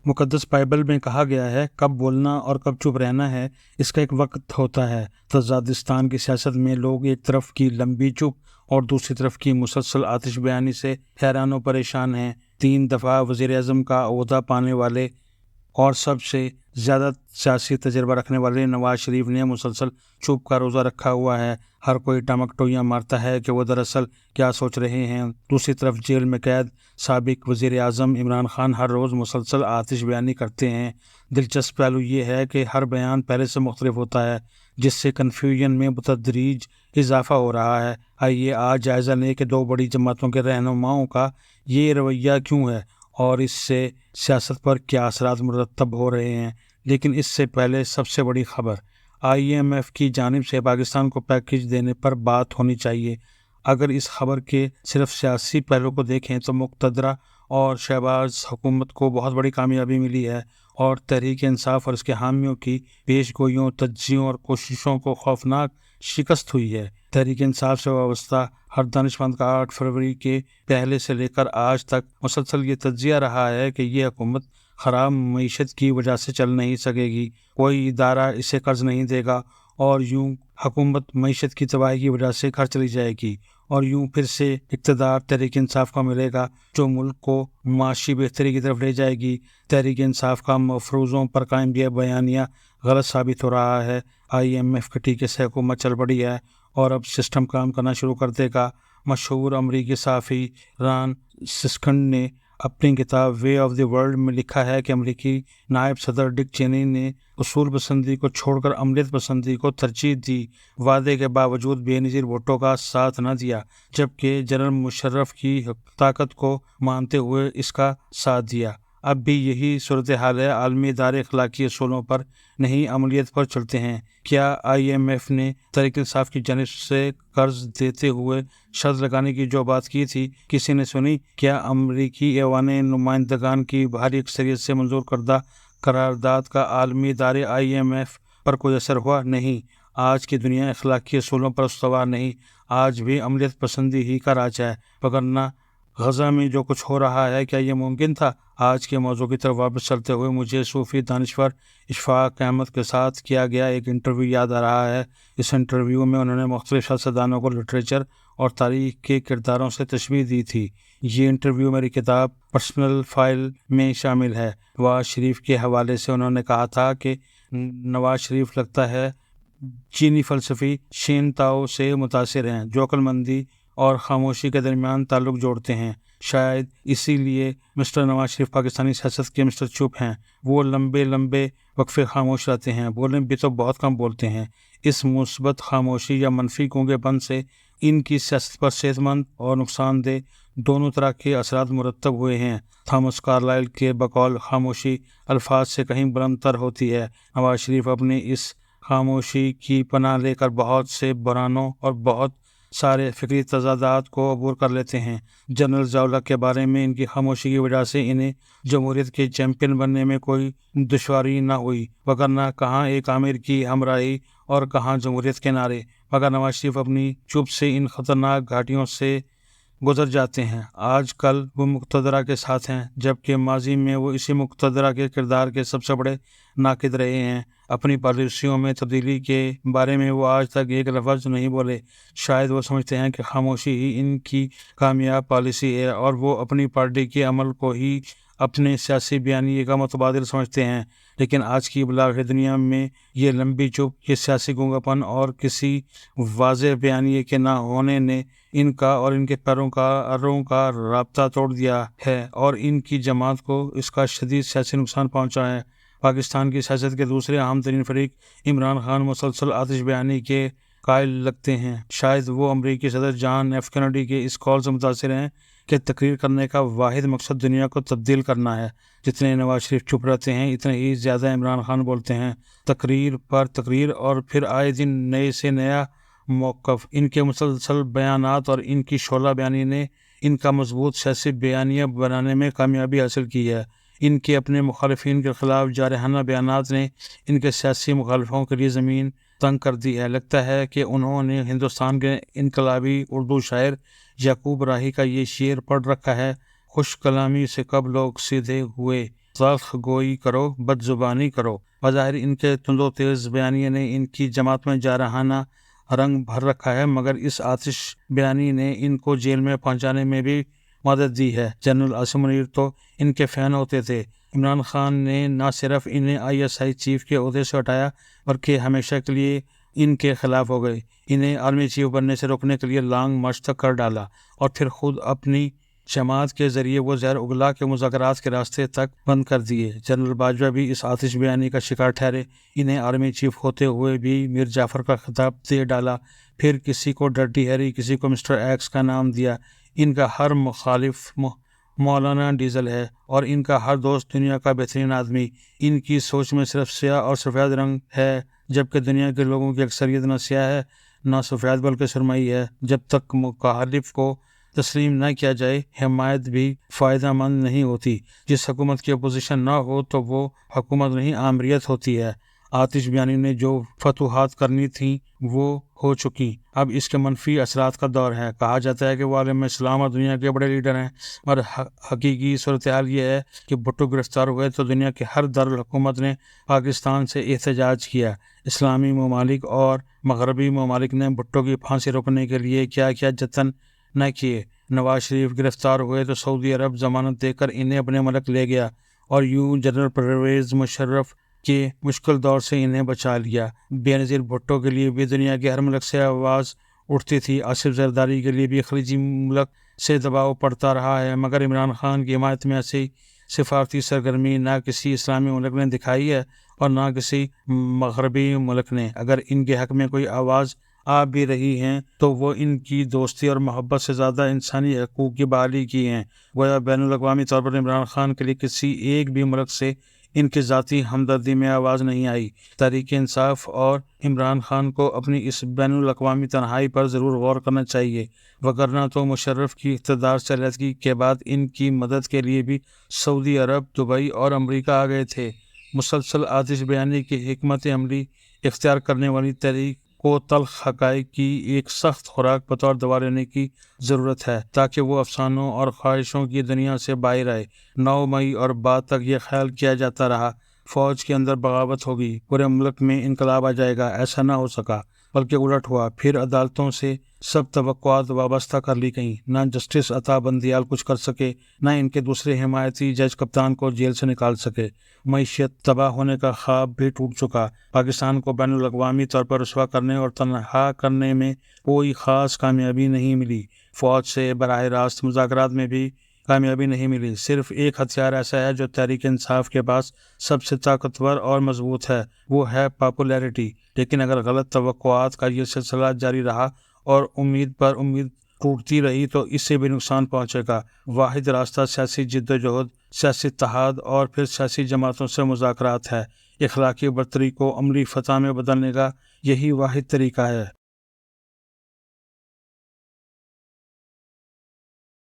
مقدس بائبل میں کہا گیا ہے کب بولنا اور کب چپ رہنا ہے، اس کا ایک وقت ہوتا ہے۔ تزادستان کی سیاست میں لوگ ایک طرف کی لمبی چپ اور دوسری طرف کی مسلسل آتش بیانی سے حیران و پریشان ہیں۔ 3 دفعہ وزیر اعظم کا عہدہ پانے والے اور سب سے زیادہ سیاسی تجربہ رکھنے والے نواز شریف نے مسلسل چپ کا روزہ رکھا ہوا ہے۔ ہر کوئی ٹمکٹویاں مارتا ہے کہ وہ دراصل کیا سوچ رہے ہیں۔ دوسری طرف جیل میں قید سابق وزیر اعظم عمران خان ہر روز مسلسل آتش بیانی کرتے ہیں۔ دلچسپ پہلو یہ ہے کہ ہر بیان پہلے سے مختلف ہوتا ہے، جس سے کنفیوژن میں بتدریج اضافہ ہو رہا ہے۔ آئیے آج جائزہ لیں کہ 2 بڑی جماعتوں کے رہنماؤں کا یہ رویہ کیوں ہے اور اس سے سیاست پر کیا اثرات مرتب ہو رہے ہیں۔ لیکن اس سے پہلے سب سے بڑی خبر، IMF کی جانب سے پاکستان کو پیکیج دینے پر بات ہونی چاہیے۔ اگر اس خبر کے صرف سیاسی پہلو کو دیکھیں تو مقتدرہ اور شہباز حکومت کو بہت بڑی کامیابی ملی ہے اور تحریک انصاف اور اس کے حامیوں کی پیش گوئیوں، تجزیوں اور کوششوں کو خوفناک شکست ہوئی ہے۔ تحریک انصاف سے وابستہ ہر دانشمند کا 8 فروری کے پہلے سے لے کر آج تک مسلسل یہ تجزیہ رہا ہے کہ یہ حکومت خراب معیشت کی وجہ سے چل نہیں سکے گی، کوئی ادارہ اسے قرض نہیں دے گا اور یوں حکومت معیشت کی تباہی کی وجہ سے گھر چلی جائے گی اور یوں پھر سے اقتدار تحریک انصاف کا ملے گا جو ملک کو معاشی بہتری کی طرف لے جائے گی۔ تحریک انصاف کا مفروضوں پر قائم یہ بیانیہ غلط ثابت ہو رہا ہے۔ IMF کے ٹیکے سے حکومت چل پڑی ہے اور اب سسٹم کام کرنا شروع کر دے گا۔ مشہور امریکی صحافی ران سسکنڈ نے اپنی کتاب وے آف دی ورلڈ میں لکھا ہے کہ امریکی نائب صدر ڈک چینی نے اصول پسندی کو چھوڑ کر عملیت پسندی کو ترجیح دی، وعدے کے باوجود بے نظیر ووٹوں کا ساتھ نہ دیا، جبکہ جنرل مشرف کی طاقت کو مانتے ہوئے اس کا ساتھ دیا۔ اب بھی یہی صورتحال ہے، عالمی ادارے اخلاقی اصولوں پر نہیں عملیت پر چلتے ہیں۔ کیا IMF نے تحریک انصاف کی جانب سے قرض دیتے ہوئے شرط لگانے کی جو بات کی تھی کسی نے سنی؟ کیا امریکی ایوان نمائندگان کی بھاری اکثریت سے منظور کردہ قرارداد کا عالمی ادارے IMF پر کوئی اثر ہوا؟ نہیں۔ آج کی دنیا اخلاقی اصولوں پر استوار نہیں، آج بھی عملیت پسندی ہی کا راج ہے، وگرنہ غزہ میں جو کچھ ہو رہا ہے کیا یہ ممکن تھا؟ آج کے موضوع کی طرف واپس چلتے ہوئے مجھے صوفی دانشور اشفاق احمد کے ساتھ کیا گیا ایک انٹرویو یاد آ رہا ہے۔ اس انٹرویو میں انہوں نے مختلف سیاستدانوں کو لٹریچر اور تاریخ کے کرداروں سے تشبیہ دی تھی۔ یہ انٹرویو میری کتاب پرسنل فائل میں شامل ہے۔ نواز شریف کے حوالے سے انہوں نے کہا تھا کہ نواز شریف لگتا ہے چینی فلسفی شین تاؤ سے متاثر ہیں، جو عقل مندی اور خاموشی کے درمیان تعلق جوڑتے ہیں۔ شاید اسی لیے مسٹر نواز شریف پاکستانی سیاست کے مسٹر چپ ہیں۔ وہ لمبے لمبے وقفے خاموش رہتے ہیں، بولیں بھی تو بہت کم بولتے ہیں۔ اس مثبت خاموشی یا منفی گونگے پن سے ان کی سیاست پر صحت مند اور نقصان دہ دونوں طرح کے اثرات مرتب ہوئے ہیں۔ تھامس کارلائل کے بقول خاموشی الفاظ سے کہیں بلند تر ہوتی ہے۔ نواز شریف اپنے اس خاموشی کی پناہ لے کر بہت سے بحرانوں اور بہت سارے فکری تضادات کو عبور کر لیتے ہیں۔ جنرل ضیاء کے بارے میں ان کی خاموشی کی وجہ سے انہیں جمہوریت کے چیمپئن بننے میں کوئی دشواری نہ ہوئی، وگرنہ کہاں ایک عامر کی ہمراہی اور کہاں جمہوریت کے نعرے، مگر نواز شریف اپنی چپ سے ان خطرناک گھاٹیوں سے گزر جاتے ہیں۔ آج کل وہ مقتدرہ کے ساتھ ہیں، جبکہ ماضی میں وہ اسی مقتدرہ کے کردار کے سب سے بڑے ناقد رہے ہیں۔ اپنی پالیسیوں میں تبدیلی کے بارے میں وہ آج تک ایک لفظ نہیں بولے۔ شاید وہ سمجھتے ہیں کہ خاموشی ہی ان کی کامیاب پالیسی ہے اور وہ اپنی پارٹی کے عمل کو ہی اپنے سیاسی بیانیے کا متبادل سمجھتے ہیں۔ لیکن آج کی بالاخره دنیا میں یہ لمبی چپ، یہ سیاسی گونگا پن اور کسی واضح بیانیے کے نہ ہونے نے ان کا اور ان کے پیروکاروں کا رابطہ توڑ دیا ہے اور ان کی جماعت کو اس کا شدید سیاسی نقصان پہنچا ہے۔ پاکستان کی سیاست کے دوسرے اہم ترین فریق عمران خان مسلسل آتش بیانی کے قائل لگتے ہیں۔ شاید وہ امریکی صدر جان ایف کینیڈی کے اس قول سے متاثر ہیں کہ تقریر کرنے کا واحد مقصد دنیا کو تبدیل کرنا ہے۔ جتنے نواز شریف چپ رہتے ہیں اتنے ہی زیادہ عمران خان بولتے ہیں، تقریر پر تقریر، اور پھر آئے دن نئے سے نیا موقف۔ ان کے مسلسل بیانات اور ان کی شعلہ بیانی نے ان کا مضبوط سیاسی بیانیہ بنانے میں کامیابی حاصل کی ہے۔ ان کے اپنے مخالفین کے خلاف جارحانہ بیانات نے ان کے سیاسی مخالفوں کے لیے زمین تنگ کر دی ہے۔ لگتا ہے کہ انہوں نے ہندوستان کے انقلابی اردو شاعر یعقوب راہی کا یہ شعر پڑھ رکھا ہے، خوش کلامی سے کب لوگ سیدھے ہوئے، تلخ گوئی کرو، بد زبانی کرو۔ بظاہر ان کے تند و تیز بیانیے نے ان کی جماعت میں جارحانہ رنگ بھر رکھا ہے، مگر اس آتش بیانی نے ان کو جیل میں پہنچانے میں بھی مدد دی ہے۔ جنرل عاصم منیر تو ان کے فین ہوتے تھے۔ عمران خان نے نہ صرف انہیں ISI چیف کے عہدے سے ہٹایا بلکہ ہمیشہ کے لیے ان کے خلاف ہو گئے۔ انہیں آرمی چیف بننے سے روکنے کے لیے لانگ مارچ تک کر ڈالا اور پھر خود اپنی جماعت کے ذریعے وہ زہر اگلا کے مذاکرات کے راستے تک بند کر دیے۔ جنرل باجوہ بھی اس آتش بیانی کا شکار ٹھہرے۔ انہیں آرمی چیف ہوتے ہوئے بھی میر جعفر کا خطاب دے ڈالا، پھر کسی کو ڈرٹی ہیری، کسی کو مسٹر ایکس کا نام دیا۔ ان کا ہر مخالف مولانا ڈیزل ہے اور ان کا ہر دوست دنیا کا بہترین آدمی۔ ان کی سوچ میں صرف سیاہ اور سفید رنگ ہے، جبکہ دنیا کے لوگوں کی اکثریت نہ سیاہ ہے نہ سفید بلکہ سرمئی ہے۔ جب تک مخالف کو تسلیم نہ کیا جائے، حمایت بھی فائدہ مند نہیں ہوتی۔ جس حکومت کی اپوزیشن نہ ہو تو وہ حکومت نہیں، آمریت ہوتی ہے۔ آتش بیانی نے جو فتوحات کرنی تھیں وہ ہو چکی، اب اس کے منفی اثرات کا دور ہے۔ کہا جاتا ہے کہ وہ عالم اسلام اور دنیا کے بڑے لیڈر ہیں، اور حقیقی صورتحال یہ ہے کہ بھٹو گرفتار ہوئے تو دنیا کے ہر دارالحکومت نے پاکستان سے احتجاج کیا۔ اسلامی ممالک اور مغربی ممالک نے بھٹو کی پھانسی روکنے کے لیے کیا کیا جتن نہ کیے۔ نواز شریف گرفتار ہوئے تو سعودی عرب ضمانت دے کر انہیں اپنے ملک لے گیا، اور یوں جنرل پرویز مشرف کے مشکل دور سے انہیں بچا لیا۔ بے نظیر بھٹو کے لیے بھی دنیا کے ہر ملک سے آواز اٹھتی تھی۔ آصف زرداری کے لیے بھی خلیجی ملک سے دباؤ پڑتا رہا ہے، مگر عمران خان کی حمایت میں ایسی سفارتی سرگرمی نہ کسی اسلامی ملک نے دکھائی ہے اور نہ کسی مغربی ملک نے۔ اگر ان کے حق میں کوئی آواز آ بھی رہی ہیں تو وہ ان کی دوستی اور محبت سے زیادہ انسانی حقوق کی بحالی کی ہیں۔ گویا بین الاقوامی طور پر عمران خان کے لیے کسی ایک بھی ملک سے ان کی ذاتی ہمدردی میں آواز نہیں آئی۔ تحریک انصاف اور عمران خان کو اپنی اس بین الاقوامی تنہائی پر ضرور غور کرنا چاہیے، وگرنہ تو مشرف کی اقتدار سے علیحدگی کے بعد ان کی مدد کے لیے بھی سعودی عرب، دبئی اور امریکہ آ گئے تھے۔ مسلسل آتش بیانی کی حکمت عملی اختیار کرنے والی تحریک کو تلخ حقائق کی ایک سخت خوراک بطور دوا لینے کی ضرورت ہے، تاکہ وہ افسانوں اور خواہشوں کی دنیا سے باہر آئے۔ 9 مئی اور بعد تک یہ خیال کیا جاتا رہا فوج کے اندر بغاوت ہوگی، پورے ملک میں انقلاب آ جائے گا۔ ایسا نہ ہو سکا، بلکہ الٹ ہوا۔ پھر عدالتوں سے سب توقعات وابستہ کر لی گئیں۔ نہ جسٹس عطا بندیال کچھ کر سکے، نہ ان کے دوسرے حمایتی جج کپتان کو جیل سے نکال سکے۔ معیشت تباہ ہونے کا خواب بھی ٹوٹ چکا۔ پاکستان کو بین الاقوامی طور پر رسوا کرنے اور تنہا کرنے میں کوئی خاص کامیابی نہیں ملی۔ فوج سے براہ راست مذاکرات میں بھی کامیابی نہیں ملی۔ صرف ایک ہتھیار ایسا ہے جو تحریک انصاف کے پاس سب سے طاقتور اور مضبوط ہے، وہ ہے پاپولیرٹی۔ لیکن اگر غلط توقعات کا یہ سلسلہ جاری رہا اور امید پر امید ٹوٹتی رہی تو اس سے بھی نقصان پہنچے گا۔ واحد راستہ سیاسی جدوجہد، سیاسی اتحاد اور پھر سیاسی جماعتوں سے مذاکرات ہے۔ اخلاقی برتری کو عملی فتح میں بدلنے کا یہی واحد طریقہ ہے۔